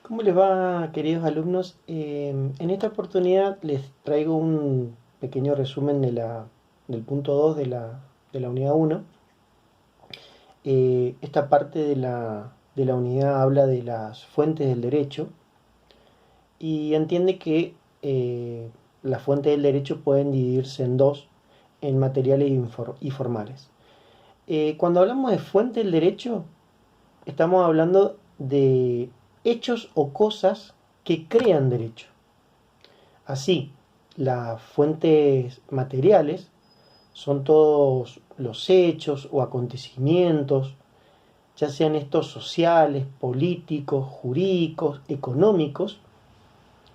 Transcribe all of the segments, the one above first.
¿Cómo les va, queridos alumnos? En esta oportunidad les traigo un pequeño resumen del punto 2 de la unidad 1. Esta parte de la unidad habla de las fuentes del derecho y entiende que las fuentes del derecho pueden dividirse en dos, en materiales y formales. Cuando hablamos de fuente del derecho, estamos hablando de hechos o cosas que crean derecho. Así, las fuentes materiales son todos los hechos o acontecimientos, ya sean estos sociales, políticos, jurídicos, económicos,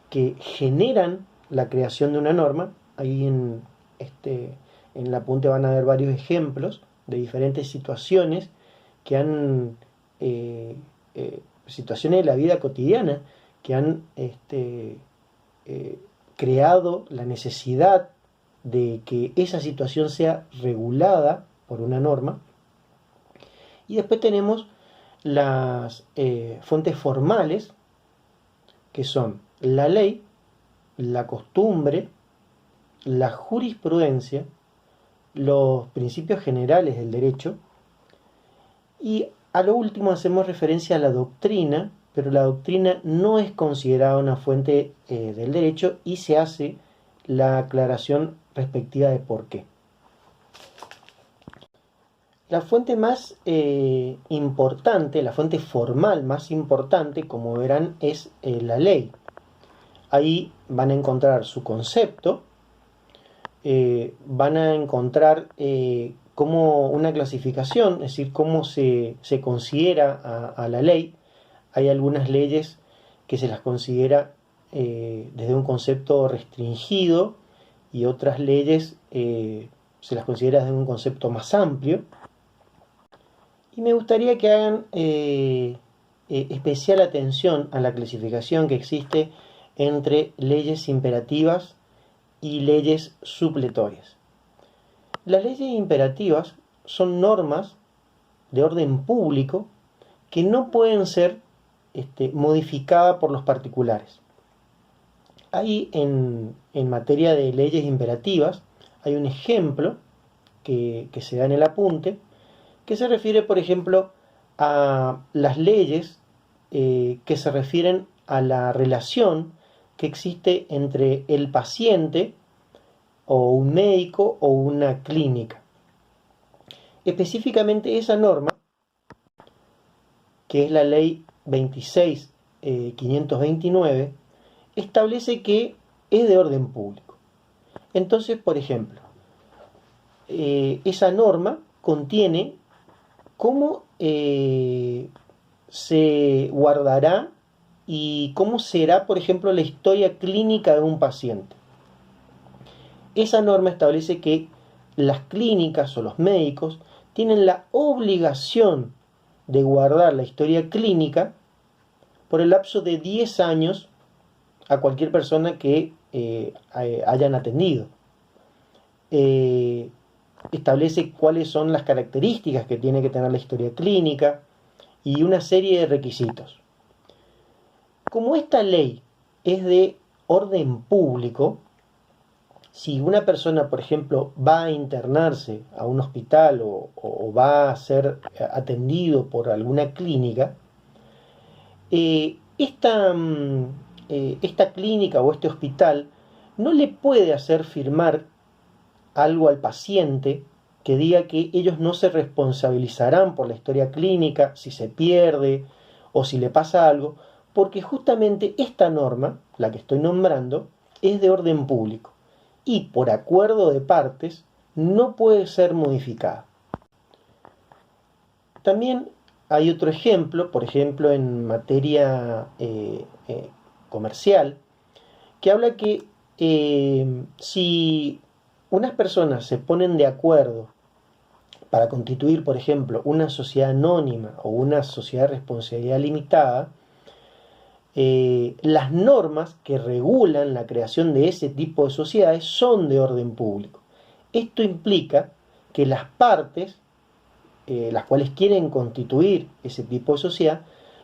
que generan la creación de una norma. Ahí en el apunte van a ver varios ejemplos de diferentes situaciones que han, situaciones de la vida cotidiana, que han creado la necesidad de que esa situación sea regulada por una norma. Y después tenemos las fuentes formales, que son la ley, la costumbre, la jurisprudencia, los principios generales del derecho, y a lo último hacemos referencia a la doctrina, pero la doctrina no es considerada una fuente del derecho y se hace la aclaración respectiva de por qué. La fuente más importante, la fuente formal más importante, como verán, es la ley. Ahí van a encontrar su concepto, van a encontrar como una clasificación, es decir, cómo se considera a la ley. Hay algunas leyes que se las considera desde un concepto restringido y otras leyes se las considera desde un concepto más amplio. Y me gustaría que hagan especial atención a la clasificación que existe entre leyes imperativas y leyes supletorias. Las leyes imperativas son normas de orden público que no pueden ser modificadas por los particulares. Ahí en materia de leyes imperativas hay un ejemplo que se da en el apunte, que se refiere, por ejemplo, a las leyes que se refieren a la relación que existe entre el paciente o un médico o una clínica. Específicamente esa norma, que es la ley 26.529, establece que es de orden público. Entonces, por ejemplo, esa norma contiene cómo se guardará y cómo será, por ejemplo, la historia clínica de un paciente. Esa norma establece que las clínicas o los médicos tienen la obligación de guardar la historia clínica por el lapso de 10 años a cualquier persona que hayan atendido. Establece cuáles son las características que tiene que tener la historia clínica y una serie de requisitos. Como esta ley es de orden público, si una persona, por ejemplo, va a internarse a un hospital o va a ser atendido por alguna clínica, esta clínica o este hospital no le puede hacer firmar algo al paciente que diga que ellos no se responsabilizarán por la historia clínica si se pierde o si le pasa algo, porque justamente esta norma, la que estoy nombrando, es de orden público y por acuerdo de partes no puede ser modificada. También hay otro ejemplo, por ejemplo en materia comercial, que habla que si unas personas se ponen de acuerdo para constituir, por ejemplo, una sociedad anónima o una sociedad de responsabilidad limitada, las normas que regulan la creación de ese tipo de sociedades son de orden público. Esto implica que las partes, las cuales quieren constituir ese tipo de sociedad,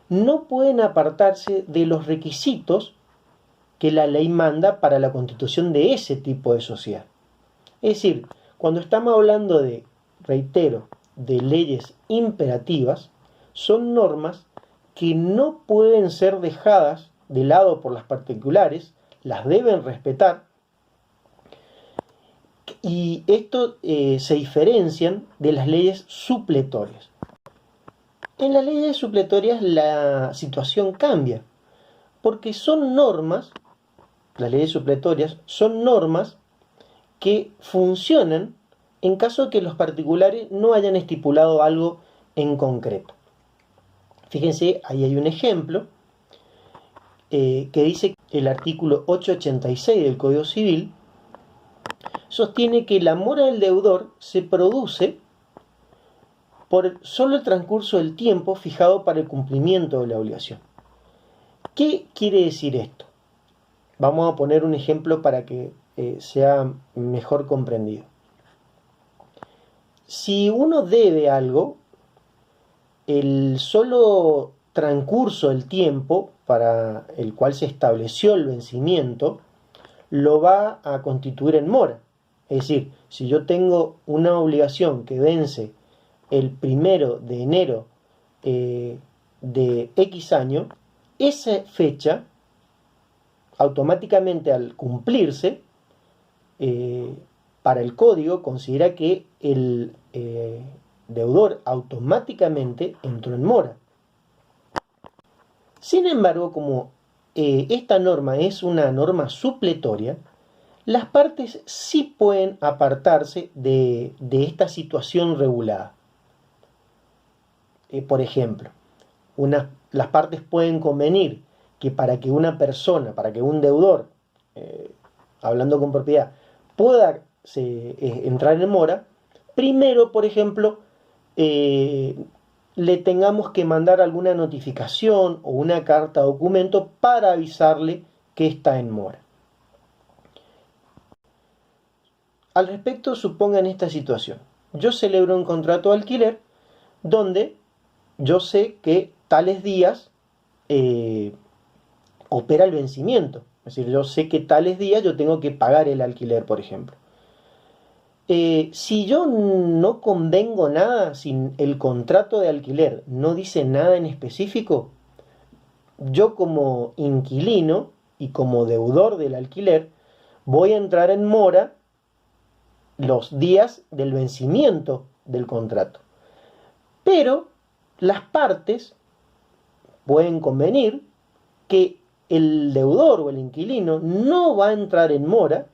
no pueden apartarse de los requisitos que la ley manda para la constitución de ese tipo de sociedad. Es decir, cuando estamos hablando de, reitero, de leyes imperativas, son normas que no pueden ser dejadas de lado por las particulares, las deben respetar, y esto se diferencian de las leyes supletorias. En las leyes supletorias la situación cambia, porque son normas, las leyes supletorias son normas que funcionan en caso de que los particulares no hayan estipulado algo en concreto. Fíjense, ahí hay un ejemplo que dice que el artículo 886 del Código Civil sostiene que la mora del deudor se produce por solo el transcurso del tiempo fijado para el cumplimiento de la obligación. ¿Qué quiere decir esto? Vamos a poner un ejemplo para que sea mejor comprendido. Si uno debe algo, el solo transcurso del tiempo para el cual se estableció el vencimiento lo va a constituir en mora. Es decir, si yo tengo una obligación que vence el 1 de enero de X año, esa fecha, automáticamente al cumplirse, para el código considera que el deudor automáticamente entró en mora. Sin embargo, como esta norma es una norma supletoria, las partes sí pueden apartarse de esta situación regulada. Por ejemplo, las partes pueden convenir que para que una persona, para que un deudor, hablando con propiedad, pueda entrar en mora, primero, por ejemplo, le tengamos que mandar alguna notificación o una carta documento para avisarle que está en mora. Al respecto, supongan esta situación. Yo celebro un contrato de alquiler donde yo sé que tales días opera el vencimiento. Es decir, yo sé que tales días yo tengo que pagar el alquiler, por ejemplo. Si yo no convengo nada, si el contrato de alquiler no dice nada en específico, yo como inquilino y como deudor del alquiler voy a entrar en mora los días del vencimiento del contrato. Pero las partes pueden convenir que el deudor o el inquilino no va a entrar en mora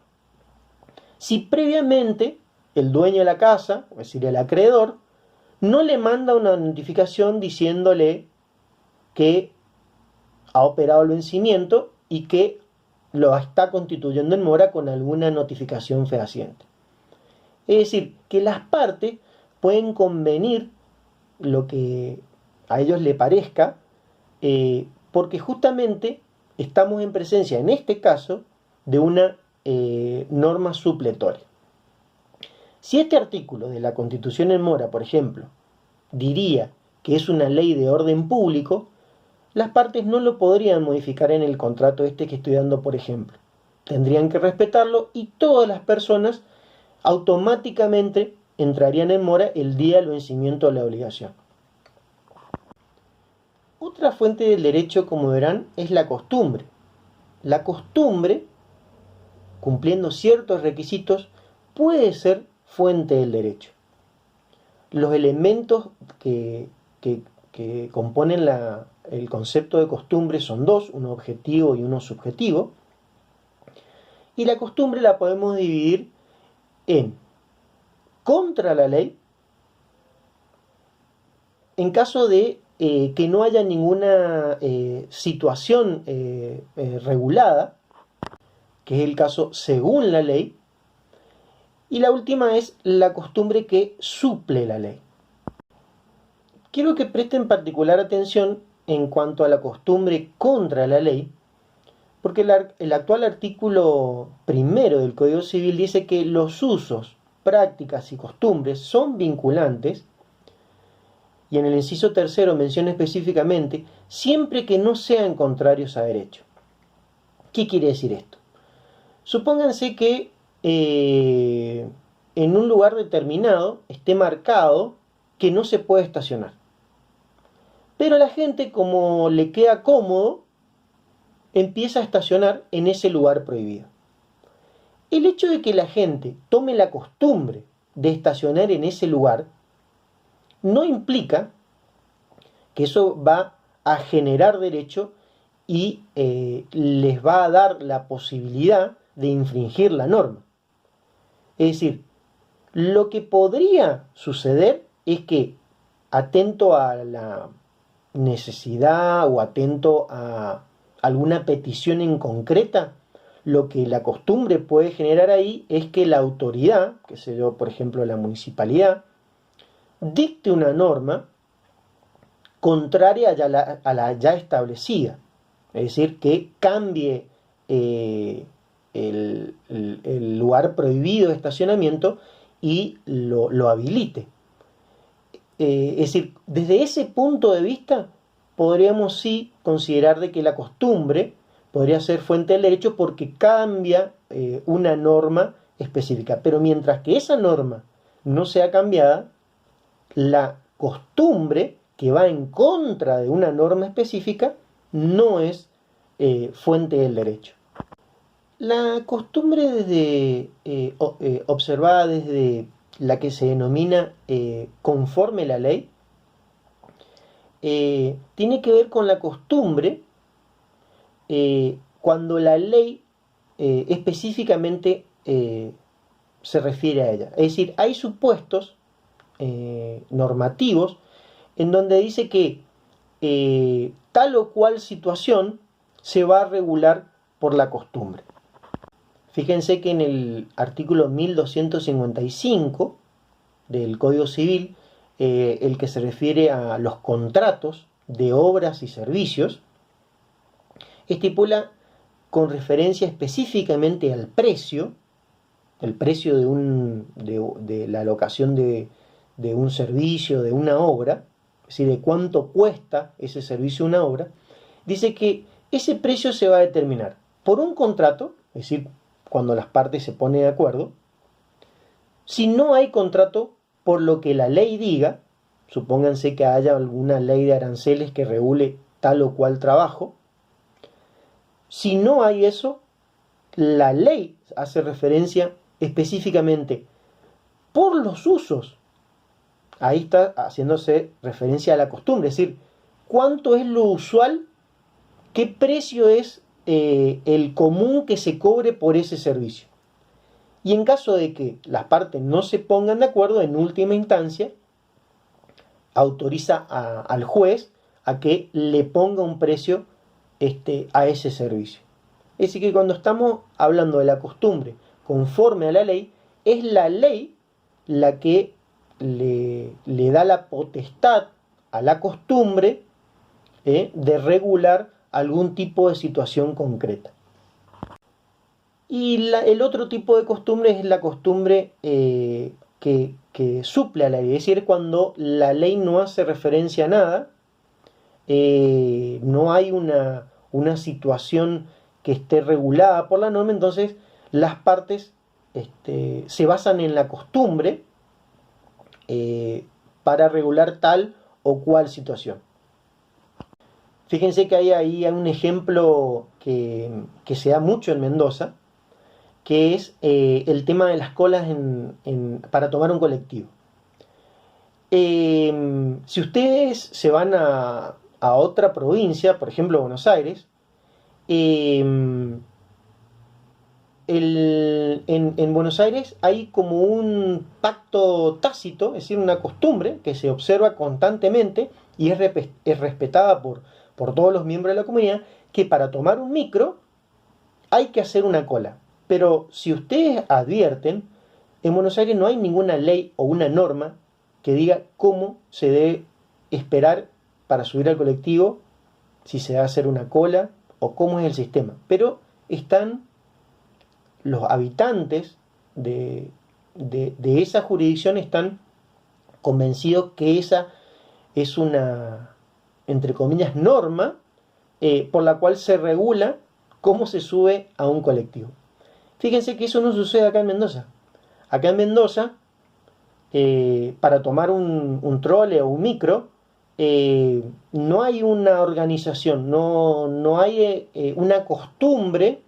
si previamente el dueño de la casa, es decir, el acreedor, no le manda una notificación diciéndole que ha operado el vencimiento y que lo está constituyendo en mora con alguna notificación fehaciente. Es decir, que las partes pueden convenir lo que a ellos les parezca, porque justamente estamos en presencia, en este caso, de una norma supletoria. Si este artículo de la Constitución en mora, por ejemplo, diría que es una ley de orden público, las partes no lo podrían modificar en el contrato que estoy dando, por ejemplo. Tendrían que respetarlo y todas las personas automáticamente entrarían en mora el día del vencimiento de la obligación. Otra fuente del derecho, como verán, es la costumbre. La costumbre, cumpliendo ciertos requisitos, puede ser fuente del derecho. Los elementos que componen el concepto de costumbre son dos, uno objetivo y uno subjetivo. Y la costumbre la podemos dividir en contra la ley, en caso de que no haya ninguna situación regulada, que es el caso según la ley, y la última es la costumbre que suple la ley. Quiero que presten particular atención en cuanto a la costumbre contra la ley, porque el actual artículo 1 del Código Civil dice que los usos, prácticas y costumbres son vinculantes y en el inciso tercero menciona específicamente, siempre que no sean contrarios a derecho. ¿Qué quiere decir esto? Supónganse que en un lugar determinado esté marcado que no se puede estacionar. Pero la gente, como le queda cómodo, empieza a estacionar en ese lugar prohibido. El hecho de que la gente tome la costumbre de estacionar en ese lugar no implica que eso va a generar derecho y les va a dar la posibilidad de infringir la norma. Es decir, lo que podría suceder es que, atento a la necesidad o atento a alguna petición en concreta, lo que la costumbre puede generar ahí es que la autoridad, que sé yo, por ejemplo la municipalidad, dicte una norma contraria a la ya establecida. Es decir, que cambie el lugar prohibido de estacionamiento y lo habilite. Es decir, desde ese punto de vista podríamos sí considerar de que la costumbre podría ser fuente del derecho porque cambia una norma específica. Pero mientras que esa norma no sea cambiada, la costumbre que va en contra de una norma específica no es fuente del derecho. La costumbre observada desde la que se denomina conforme la ley tiene que ver con la costumbre cuando la ley específicamente se refiere a ella. Es decir, hay supuestos normativos en donde dice que tal o cual situación se va a regular por la costumbre. Fíjense que en el artículo 1255 del Código Civil, el que se refiere a los contratos de obras y servicios, estipula con referencia específicamente al precio, el precio de la locación de un servicio, de una obra, es decir, de cuánto cuesta ese servicio, una obra, dice que ese precio se va a determinar por un contrato, es decir, cuando las partes se ponen de acuerdo. Si no hay contrato, por lo que la ley diga, supónganse que haya alguna ley de aranceles que regule tal o cual trabajo, si no hay eso, la ley hace referencia específicamente por los usos. Ahí está haciéndose referencia a la costumbre, es decir, cuánto es lo usual, qué precio es el común que se cobre por ese servicio. Y en caso de que las partes no se pongan de acuerdo, en última instancia, autoriza al juez a que le ponga un precio a ese servicio. Es decir, que cuando estamos hablando de la costumbre conforme a la ley, es la ley la que le da la potestad a la costumbre de regular algún tipo de situación concreta. Y el otro tipo de costumbre es la costumbre que suple a la ley, es decir, cuando la ley no hace referencia a nada, no hay una situación que esté regulada por la norma, entonces las partes se basan en la costumbre para regular tal o cual situación. Fíjense que hay ahí un ejemplo que se da mucho en Mendoza, que es el tema de las colas para tomar un colectivo. Si ustedes se van a otra provincia, por ejemplo Buenos Aires, en Buenos Aires hay como un pacto tácito, es decir, una costumbre que se observa constantemente y es respetada por todos los miembros de la comunidad, que para tomar un micro hay que hacer una cola. Pero si ustedes advierten, en Buenos Aires no hay ninguna ley o una norma que diga cómo se debe esperar para subir al colectivo, si se va a hacer una cola o cómo es el sistema. Pero están los habitantes de esa jurisdicción están convencidos que esa es una, entre comillas, norma por la cual se regula cómo se sube a un colectivo. Fíjense que eso no sucede acá en Mendoza. Acá en Mendoza, para tomar un trole o un micro, no hay una organización, no hay una costumbre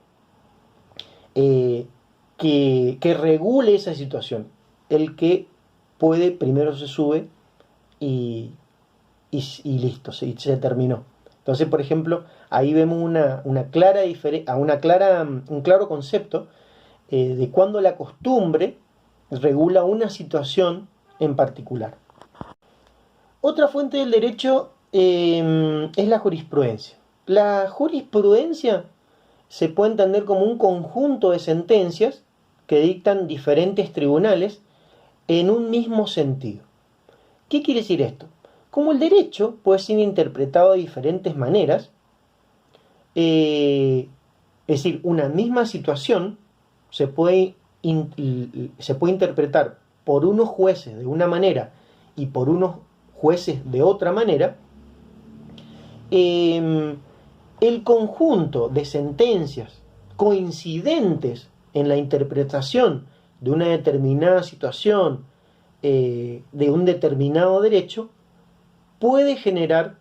que regule esa situación. El que puede primero se sube y listo, se terminó. Entonces, por ejemplo, ahí vemos una clara un claro concepto de cuando la costumbre regula una situación en particular. Otra fuente del derecho es la jurisprudencia. La jurisprudencia se puede entender como un conjunto de sentencias que dictan diferentes tribunales en un mismo sentido. ¿Qué quiere decir esto? Como el derecho puede ser interpretado de diferentes maneras, es decir, una misma situación se puede interpretar por unos jueces de una manera y por unos jueces de otra manera, el conjunto de sentencias coincidentes en la interpretación de una determinada situación, de un determinado derecho, puede generar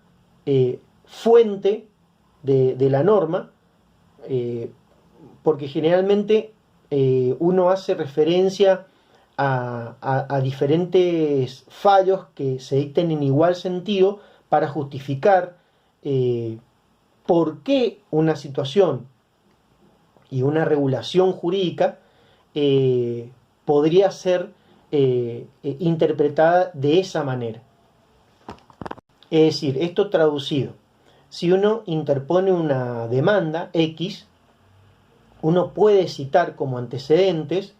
fuente de la norma, porque generalmente uno hace referencia a diferentes fallos que se dicten en igual sentido para justificar por qué una situación y una regulación jurídica podría ser interpretada de esa manera. Es decir, esto traducido, si uno interpone una demanda X, uno puede citar como antecedentes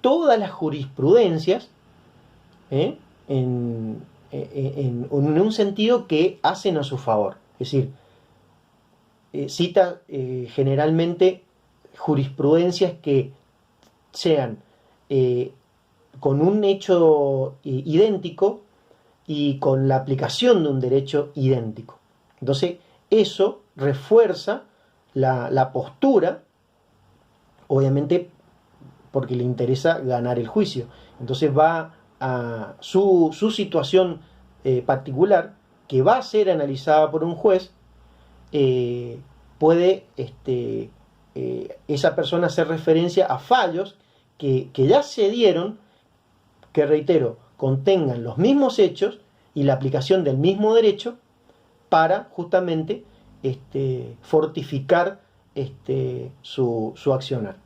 todas las jurisprudencias en un sentido que hacen a su favor. Es decir, cita generalmente jurisprudencias que sean con un hecho idéntico y con la aplicación de un derecho idéntico. Entonces, eso refuerza la postura, obviamente porque le interesa ganar el juicio. Entonces va a su situación particular, que va a ser analizada por un juez, puede esa persona hacer referencia a fallos que ya se dieron, que reitero, contengan los mismos hechos y la aplicación del mismo derecho para justamente fortificar su accionar.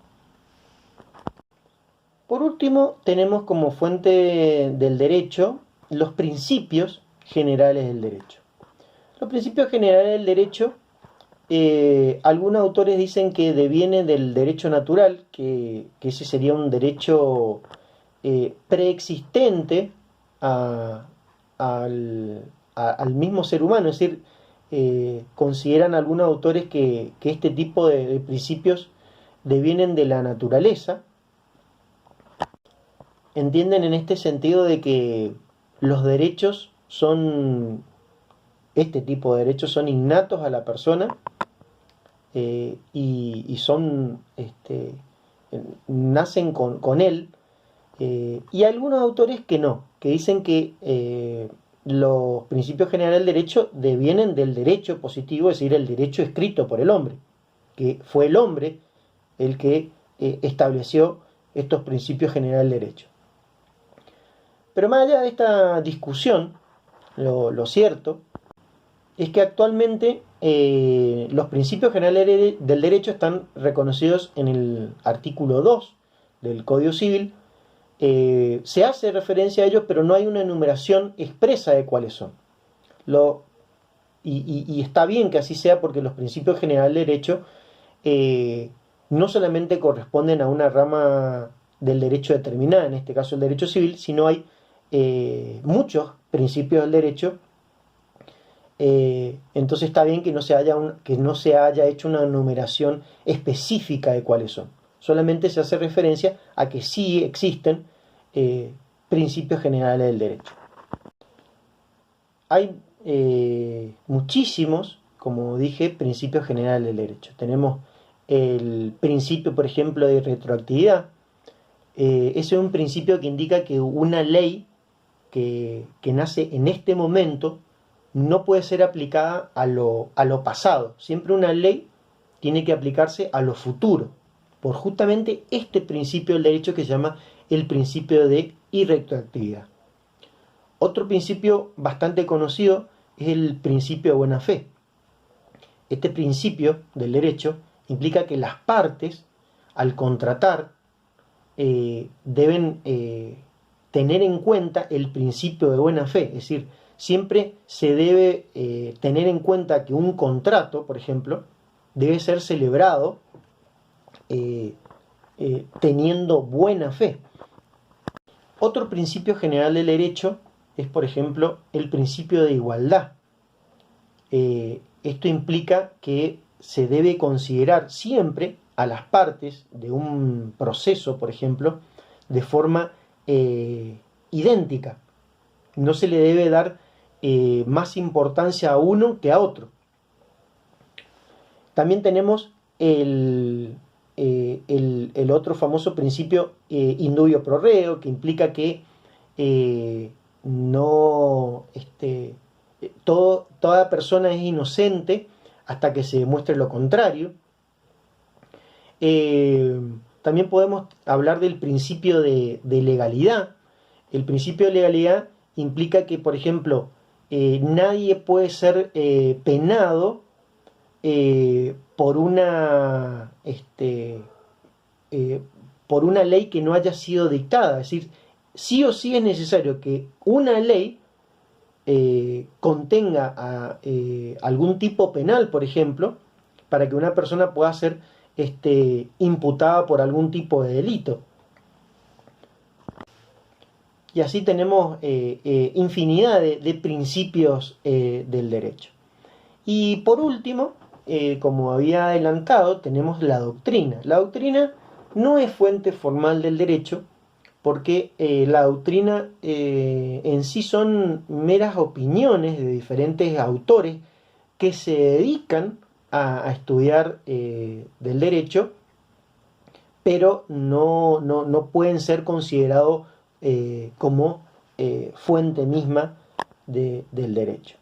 Por último, tenemos como fuente del derecho los principios generales del derecho. Los principios generales del derecho, algunos autores dicen que deviene del derecho natural, que ese sería un derecho preexistente al mismo ser humano. Es decir, consideran algunos autores que este tipo de principios devienen de la naturaleza. Entienden en este sentido de que los derechos son, este tipo de derechos son innatos a la persona y son, nacen con él, y algunos autores que no, que dicen que los principios generales del derecho devienen del derecho positivo, es decir, el derecho escrito por el hombre, que fue el hombre el que estableció estos principios generales del derecho. Pero más allá de esta discusión, lo cierto es que actualmente los principios generales del derecho están reconocidos en el artículo 2 del Código Civil. Se hace referencia a ellos, pero no hay una enumeración expresa de cuáles son. Y está bien que así sea, porque los principios generales del derecho no solamente corresponden a una rama del derecho determinada, en este caso el derecho civil, sino hay muchos principios del derecho. Entonces está bien que no se haya hecho una enumeración específica de cuáles son. Solamente se hace referencia a que sí existen principios generales del derecho. hay muchísimos, como dije, principios generales del derecho. Tenemos el principio, por ejemplo, de retroactividad. Ese es un principio que indica que una ley que nace en este momento no puede ser aplicada a lo pasado. Siempre una ley tiene que aplicarse a lo futuro, por justamente este principio del derecho que se llama el principio de irretroactividad. Otro principio bastante conocido es el principio de buena fe. Este principio del derecho implica que las partes, al contratar, deben tener en cuenta el principio de buena fe. Es decir, siempre se debe tener en cuenta que un contrato, por ejemplo, debe ser celebrado teniendo buena fe. Otro principio general del derecho es, por ejemplo, el principio de igualdad. Esto implica que se debe considerar siempre a las partes de un proceso, por ejemplo, de forma idéntica. No se le debe dar más importancia a uno que a otro. También tenemos el otro famoso principio indubio pro reo, que implica que no toda persona es inocente hasta que se demuestre lo contrario. También podemos hablar del principio de legalidad. El principio de legalidad implica que, por ejemplo, nadie puede ser penado por por una ley que no haya sido dictada. Es decir, sí o sí es necesario que una ley contenga algún tipo penal, por ejemplo, para que una persona pueda ser imputada por algún tipo de delito. Y así tenemos infinidad de principios del derecho. Y por último, como había adelantado, tenemos la doctrina. La doctrina no es fuente formal del derecho, porque la doctrina en sí son meras opiniones de diferentes autores que se dedican a estudiar del derecho, pero no pueden ser considerados como fuente misma del derecho.